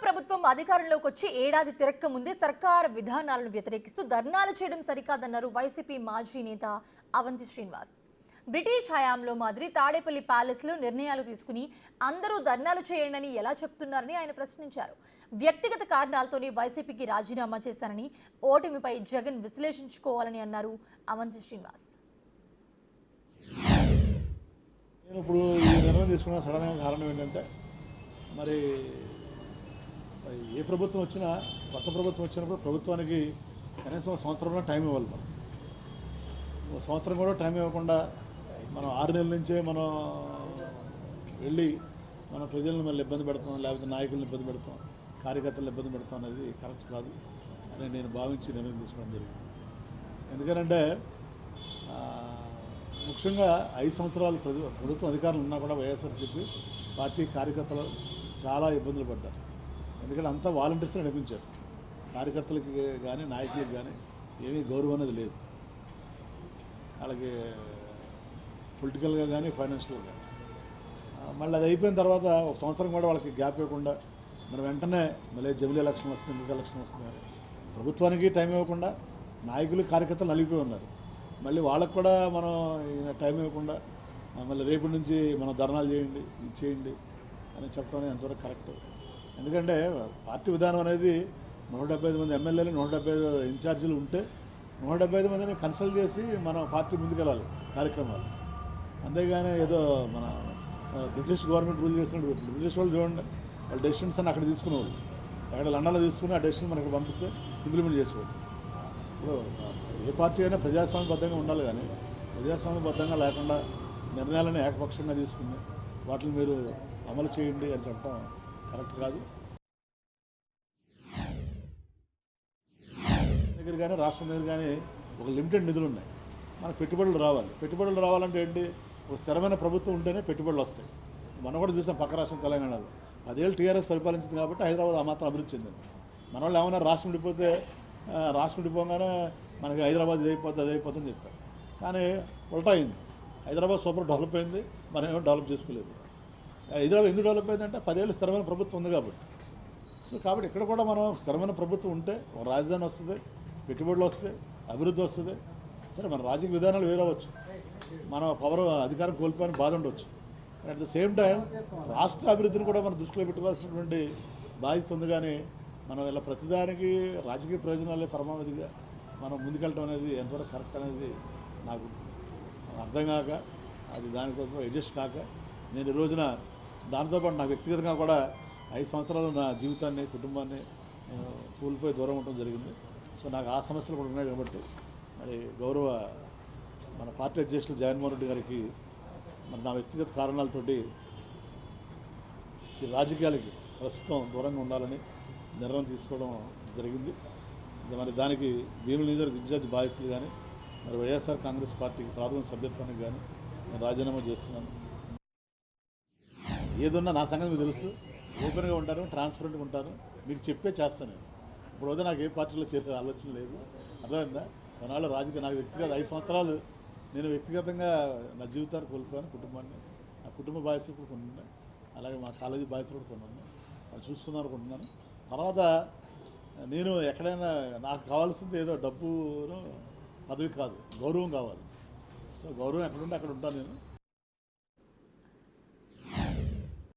ప్రభుత్వం అధికారంలోకి వచ్చి ఏడాది తిరక్క ముందే సర్కార్ విధానాలను వ్యతిరేకిస్తూ ధర్నాలు చేయడం సరికాదన్నారు వైసీపీ మాజీ నేత అవంతి శ్రీనివాస్. బ్రిటిష్ హయాంలో మాదిరి తాడేపల్లి ప్యాలెస్ లో నిర్ణయాలు తీసుకుని అందరూ ధర్నాలు చేయండి ఎలా చెప్తున్నారని ఆయన ప్రశ్నించారు. వ్యక్తిగత కారణాలతోనే వైసీపీకి రాజీనామా చేశారని, ఓటమిపై జగన్ విశ్లేషించుకోవాలని అన్నారు అవంతి శ్రీనివాస్. నేను ఇప్పుడు ఈ నిర్ణయం తీసుకున్న సడన్గా కారణం ఏంటంటే, మరి ఏ ప్రభుత్వం వచ్చినా, కొత్త ప్రభుత్వం వచ్చినప్పుడు ప్రభుత్వానికి కనీసం సంవత్సరంలో టైం ఇవ్వాలి. మనం సంవత్సరం కూడా టైం ఇవ్వకుండా మనం 6 నెలల నుంచే మనం వెళ్ళి మన ప్రజలను మళ్ళీ ఇబ్బంది పెడతాం, లేకపోతే నాయకులను ఇబ్బంది పెడతాం, కార్యకర్తలను ఇబ్బంది పెడతాం అనేది కరెక్ట్ కాదు అని నేను భావించి నిర్ణయం తీసుకోవడం జరిగింది. ఎందుకంటే ముఖ్యంగా 5 సంవత్సరాలు ప్రభుత్వం అధికారులు ఉన్నా కూడా వైఎస్ఆర్సీపీ పార్టీ కార్యకర్తలు చాలా ఇబ్బందులు పడ్డారు. ఎందుకంటే అంతా వాలంటీర్స్ నడిపించారు. కార్యకర్తలకి కానీ నాయకులకు కానీ ఏమీ గౌరవం అనేది లేదు. వాళ్ళకి పొలిటికల్గా కానీ ఫైనాన్షియల్గా కానీ. మళ్ళీ అది అయిపోయిన తర్వాత ఒక సంవత్సరం కూడా వాళ్ళకి గ్యాప్ ఇవ్వకుండా మనం వెంటనే మళ్ళీ జమిలీ ఎలక్షన్ వస్తుంది, ఎన్నికల ఎలక్షన్ వస్తుంది, ప్రభుత్వానికి టైం ఇవ్వకుండా నాయకులు కార్యకర్తలు నలిగిపోయి ఉన్నారు. మళ్ళీ వాళ్ళకు కూడా మనం టైం ఇవ్వకుండా మళ్ళీ రేపటి నుంచి మనం ధర్నాలు చేయండి, ఇది చేయండి అని చెప్పడం ఎంతవరకు కరెక్ట్. ఎందుకంటే పార్టీ విధానం అనేది 175 మంది ఎమ్మెల్యేలు, 175 ఇన్ఛార్జీలు ఉంటే 175 మందిని కన్సల్ట్ చేసి మనం పార్టీ ముందుకెళ్ళాలి కార్యక్రమాలు. అంతేగాని ఏదో మన బ్రిటిష్ గవర్నమెంట్ రూల్ చేసినట్టు బ్రిటిష్ వాళ్ళు చూడండి, వాళ్ళ డెసిషన్స్ అని అక్కడ తీసుకునేవాళ్ళు, అక్కడ లండన్లో తీసుకుని ఆ డెసిషన్ మనకి పంపిస్తే ఇంప్లిమెంట్ చేసేవాళ్ళు. ఇప్పుడు ఏ పార్టీ అయినా ప్రజాస్వామ్యబద్ధంగా ఉండాలి, కానీ ప్రజాస్వామ్యబద్ధంగా లేకుండా నిర్ణయాలను ఏకపక్షంగా తీసుకుని వాటిని మీరు అమలు చేయండి అని చెప్పడం కరెక్ట్ కాదు. దగ్గర కానీ రాష్ట్రం దగ్గర కానీ ఒక లిమిటెడ్ నిధులు ఉన్నాయి. మనకు పెట్టుబడులు రావాలి. పెట్టుబడులు రావాలంటే ఏంటి, ఒక స్థిరమైన ప్రభుత్వం ఉంటేనే పెట్టుబడులు వస్తాయి. మనం కూడా చూసాం పక్క రాష్ట్రం తెలంగాణలో 10 ఏళ్ళు టీఆర్ఎస్ పరిపాలించింది కాబట్టి హైదరాబాద్ ఆ మాత్రం అభివృద్ధి చెందింది. మన వాళ్ళు ఏమన్నా రాష్ట్రం విడిపోగానే మనకి హైదరాబాద్ ఇది అయిపోతుంది, అది అయిపోతుందని చెప్పారు. కానీ ఉల్టా అయింది. హైదరాబాద్ సూపర్ డెవలప్ అయింది, మనం ఏమో డెవలప్ చేసుకోలేదు. హైదరాబాద్ ఎందుకు డెవలప్ అయిందంటే 10 ఏళ్ళు స్థిరమైన ప్రభుత్వం ఉంది కాబట్టి. సో కాబట్టి ఇక్కడ కూడా మనం స్థిరమైన ప్రభుత్వం ఉంటే ఒక రాజధాని వస్తుంది, పెట్టుబడులు వస్తాయి, అభివృద్ధి వస్తుంది. సరే మన రాజకీయ విధానాలు వేరవచ్చు, మన పవర్ అధికారం కోల్పోయిన బాధ ఉండవచ్చు. అట్ ద సేమ్ టైం రాష్ట్ర అభివృద్ధిని కూడా మనం దృష్టిలో పెట్టుకోవాల్సినటువంటి బాధ్యత ఉంది. కానీ మనం ఇలా ప్రతిదానికి రాజకీయ ప్రయోజనాలే పరమావధిగా మనం ముందుకెళ్ళడం అనేది ఎంతవరకు కరెక్ట్ అనేది నాకు అర్థం కాక, అది దానికోసం అడ్జస్ట్ కాక నేను ఈ రోజున దాంతోపాటు నా వ్యక్తిగతంగా కూడా 5 సంవత్సరాలు నా జీవితాన్ని, కుటుంబాన్ని కూలిపోయి దూరం ఉండడం జరిగింది. సో నాకు ఆ సమస్యలు కూడా ఉన్నాయి కాబట్టి మరి గౌరవ మన పార్టీ అధ్యక్షులు జగన్మోహన్ రెడ్డి గారికి మరి నా వ్యక్తిగత కారణాలతోటి ఈ రాజకీయాలకి ప్రస్తుతం దూరంగా ఉండాలని నిర్ణయం తీసుకోవడం జరిగింది. మరి దానికి భీముల నియోజకవర్గ ఇన్ఛార్జ్ బాధ్యతలు కానీ మరి వైఎస్ఆర్ కాంగ్రెస్ పార్టీకి ప్రాథమిక సభ్యత్వానికి కానీ నేను రాజీనామా చేస్తున్నాను. ఏదన్నా నా సంగతి మీకు తెలుసు, ఓపెన్గా ఉంటాను, ట్రాన్స్పరెంట్గా ఉంటాను, మీకు చెప్పే చేస్తాను. ఇప్పుడు వద్ద నాకు ఏ పార్టీలో చేరే ఆలోచన లేదు, అర్థమైందా. కొన్నాళ్ళు రాజకీయ నాకు వ్యక్తిగత 5 సంవత్సరాలు నేను వ్యక్తిగతంగా నా జీవితాన్ని కోల్పోయాను, కుటుంబాన్ని, నా కుటుంబ బాధ్యతలు కూడా కొన్ని ఉన్నాయి, అలాగే మా కాలేజీ బాధ్యతలు కూడా కొన్ని ఉన్నాయి, అది చూసుకుందాం అనుకుంటున్నాను. తర్వాత నేను ఎక్కడైనా నాకు కావాల్సింది ఏదో డబ్బును పదవి కాదు, గౌరవం కావాలి. సో గౌరవం ఎక్కడుంటే అక్కడ ఉంటాను నేను.